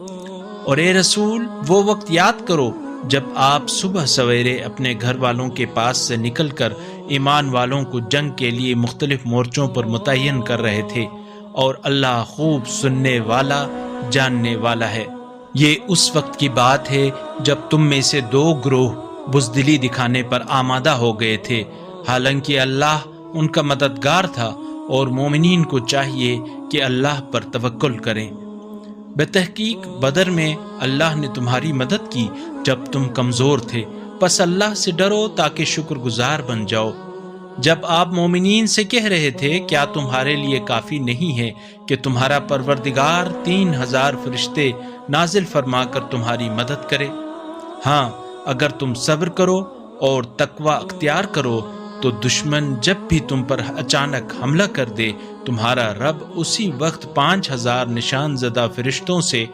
اور اے رسول وہ وقت یاد کرو جب آپ صبح سویرے اپنے گھر والوں کے پاس سے نکل کر ایمان والوں کو جنگ کے لیے مختلف مورچوں پر متعین کر رہے تھے، اور اللہ خوب سننے والا جاننے والا ہے۔ یہ اس وقت کی بات ہے جب تم میں سے دو گروہ بزدلی دکھانے پر آمادہ ہو گئے تھے، حالانکہ اللہ ان کا مددگار تھا، اور مومنین کو چاہیے کہ اللہ پر توکل کریں۔ بتحقیق بدر میں اللہ نے تمہاری مدد کی جب تم کمزور تھے، پس اللہ سے ڈرو تاکہ شکر گزار بن جاؤ۔ جب آپ مومنین سے کہہ رہے تھے کیا تمہارے لیے کافی نہیں ہے کہ تمہارا پروردگار 3000 فرشتے نازل فرما کر تمہاری مدد کرے؟ ہاں، اگر تم صبر کرو اور تقوی اختیار کرو تو دشمن جب بھی تم پر اچانک حملہ کر دے، تمہارا رب اسی وقت 5000 نشان زدہ فرشتوں سے